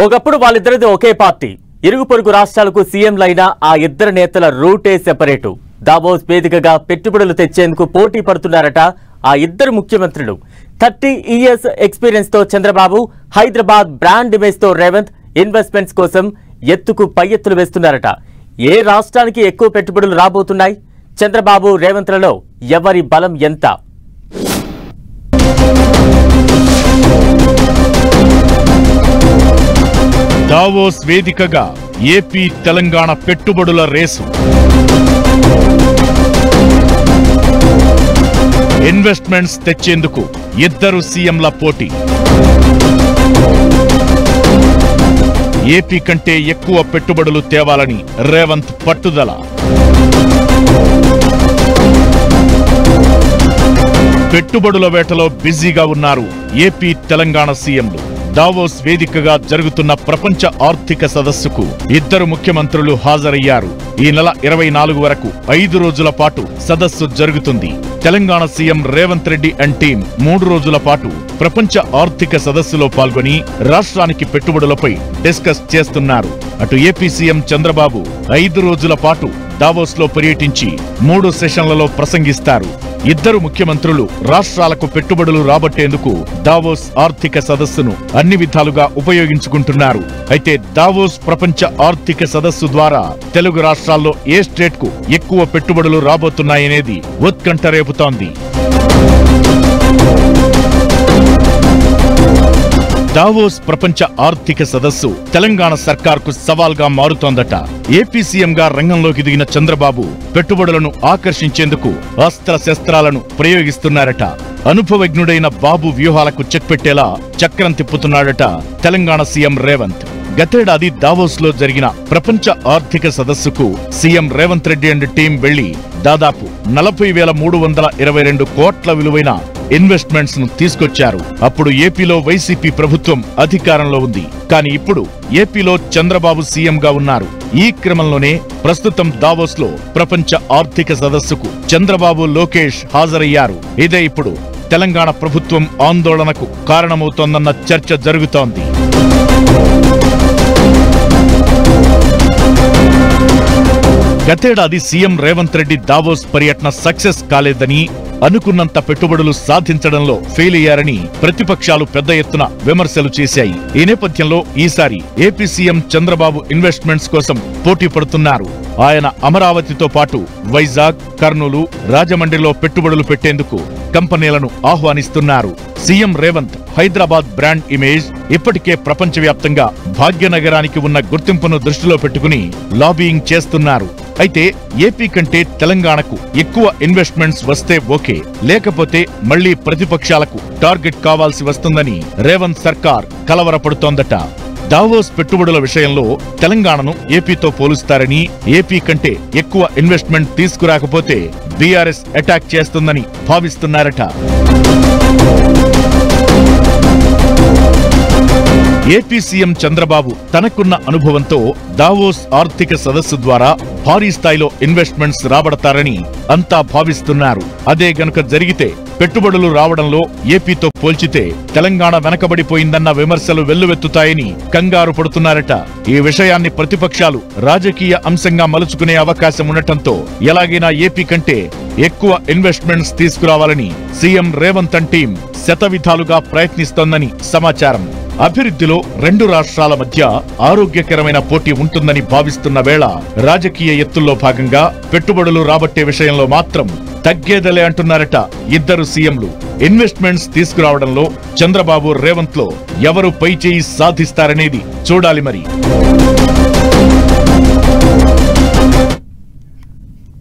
ఒకప్పుడు వాళ్ళిద్దరిది ఒకే పార్టీ. ఇరుగు పొరుగు రాష్ట్రాలకు సీఎంలైన ఆ ఇద్దరు నేతల రూటే సెపరేటు. దావోస్ వేదికగా పెట్టుబడులు తెచ్చేందుకు పోటీ పడుతున్నారట ఆ ఇద్దరు ముఖ్యమంత్రులు. 30 years ఎక్స్పీరియన్స్ తో చంద్రబాబు, హైదరాబాద్ బ్రాండ్ ఇమేజ్ తో రేవంత్ ఇన్వెస్ట్మెంట్స్ కోసం ఎత్తుకు పై ఎత్తులు వేస్తున్నారట. ఏ రాష్ట్రానికి ఎక్కువ పెట్టుబడులు రాబోతున్నాయి? చంద్రబాబు రేవంత్లలో ఎవరి బలం ఎంత? దావోస్ వేదికగా ఏపీ తెలంగాణ పెట్టుబడుల రేసు. ఇన్వెస్ట్మెంట్స్ తెచ్చేందుకు ఇద్దరు సీఎంల పోటీ. ఏపీ కంటే ఎక్కువ పెట్టుబడులు తేవాలని రేవంత్ పట్టుదల. పెట్టుబడుల వేటలో బిజీగా ఉన్నారు ఏపీ తెలంగాణ సీఎంలు. దావోస్ వేదికగా జరుగుతున్న ప్రపంచ ఆర్థిక సదస్సుకు ఇద్దరు ముఖ్యమంత్రులు హాజరయ్యారు. ఈ నెల 24 వరకు 5 రోజుల పాటు సదస్సు జరుగుతుంది. Telangana CM Revanth Reddy and team 3 రోజుల పాటు ప్రపంచ ఆర్థిక సదస్సులో పాల్గొని రాష్ట్రానికి పెట్టుబడులపై డిస్కస్ చేస్తున్నారు. అటు ఏపీ సీఎం చంద్రబాబు 5 రోజుల పాటు దావోస్ లో పర్యటించి 3 సెషన్లలో ప్రసంగిస్తారు. ఇద్దరు ముఖ్యమంత్రులు రాష్ట్రాలకు పెట్టుబడులు రాబట్టేందుకు దావోస్ ఆర్థిక సదస్సును అన్ని విధాలుగా ఉపయోగించుకుంటున్నారు. అయితే దావోస్ ప్రపంచ ఆర్థిక సదస్సు ద్వారా తెలుగు రాష్ట్రాల్లో ఏ స్టేట్ కు ఎక్కువ పెట్టుబడులు రాబోతున్నాయనేది ఉత్కంఠ రేపుతోంది. దావోస్ ప్రపంచ ఆర్థిక సదస్సు తెలంగాణ సర్కార్కు సవాల్గా మారుతోందట. ఏపీ సీఎంగా రంగంలోకి దిగిన చంద్రబాబు పెట్టుబడులను ఆకర్షించేందుకు అస్త్ర శస్త్రాలను ప్రయోగిస్తున్నారట. అనుభవజ్ఞుడైన బాబు వ్యూహాలకు చెక్ పెట్టేలా చక్రం తిప్పుతున్నాడట తెలంగాణ సీఎం రేవంత్. గతేడాది దావోస్ లో జరిగిన ప్రపంచ ఆర్థిక సదస్సుకు CM Revanth Reddy and team వెళ్లి దాదాపు 40,322 కోట్ల విలువైన ఇన్వెస్ట్మెంట్స్ ను తీసుకొచ్చారు. అప్పుడు ఏపీలో వైసీపీ ప్రభుత్వం అధికారంలో ఉంది. కానీ ఇప్పుడు ఏపీలో చంద్రబాబు సీఎంగా ఉన్నారు. ఈ క్రమంలోనే ప్రస్తుతం దావోస్ లో ప్రపంచ ఆర్థిక సదస్సుకు చంద్రబాబు, లోకేష్ హాజరయ్యారు. ఇదే ఇప్పుడు తెలంగాణ ప్రభుత్వం ఆందోళనకు కారణమవుతోందన్న చర్చ జరుగుతోంది. గతేడాది సీఎం రేవంత్ రెడ్డి దావోస్ పర్యటన సక్సెస్ కాలేదని, అనుకున్నంత పెట్టుబడులు సాధించడంలో ఫెయిల్ అయ్యారని ప్రతిపక్షాలు పెద్ద ఎత్తున విమర్శలు చేశాయి. ఈ నేపథ్యంలో ఈసారి ఏపీ సీఎం చంద్రబాబు ఇన్వెస్ట్మెంట్స్ కోసం పోటీ పడుతున్నారు. ఆయన అమరావతితో పాటు వైజాగ్, కర్నూలు, రాజమండ్రిలో పెట్టుబడులు పెట్టేందుకు కంపెనీలను ఆహ్వానిస్తున్నారు. CM Revanth Hyderabad brand image ఇప్పటికే ప్రపంచవ్యాప్తంగా భాగ్యనగరానికి ఉన్న గుర్తింపును దృష్టిలో పెట్టుకుని లాబియింగ్ చేస్తున్నారు. అయితే ఏపీ కంటే తెలంగాణకు ఎక్కువ ఇన్వెస్ట్మెంట్స్ వస్తే ఓకే, లేకపోతే మళ్లీ ప్రతిపక్షాలకు టార్గెట్ కావాల్సి వస్తుందని రేవంత్ సర్కార్ కలవరపడుతోందట. దావోస్ పెట్టుబడుల విషయంలో తెలంగాణను ఏపీతో పోలుస్తారని, ఏపీ కంటే ఎక్కువ ఇన్వెస్ట్మెంట్ తీసుకురాకపోతే బీఆర్ఎస్ అటాక్ చేస్తుందని భావిస్తున్నారట. ఏపీ సీఎం చంద్రబాబు తనకున్న అనుభవంతో దావోస్ ఆర్థిక సదస్సు ద్వారా భారీ స్థాయిలో ఇన్వెస్ట్మెంట్స్ రాబడతారని అంతా భావిస్తున్నారు. అదే గనుక జరిగితే పెట్టుబడులు రావడంలో ఏపీతో పోల్చితే తెలంగాణ వెనకబడిపోయిందన్న విమర్శలు వెల్లువెత్తుతాయని కంగారు పడుతున్నారట. ఈ విషయాన్ని ప్రతిపక్షాలు రాజకీయ అంశంగా మలుచుకునే అవకాశం ఉండటంతో ఎలాగైనా ఏపీ కంటే ఎక్కువ ఇన్వెస్ట్మెంట్స్ తీసుకురావాలని సీఎం రేవంత్ అండ్ టీం శతవిధాలుగా ప్రయత్నిస్తోందని సమాచారం. అభివృద్ధిలో 2 రాష్ట్రాల మధ్య ఆరోగ్యకరమైన పోటీ ఉంటుందని భావిస్తున్న వేళ రాజకీయ ఎత్తుల్లో భాగంగా పెట్టుబడులు రాబట్టే విషయంలో మాత్రం తగ్గేదలే అంటున్నారట ఇద్దరు సీఎంలు. ఇన్వెస్ట్మెంట్స్ తీసుకురావడంలో చంద్రబాబు, రేవంత్ లో ఎవరు పై చేయి సాధిస్తారనేది చూడాలి మరి.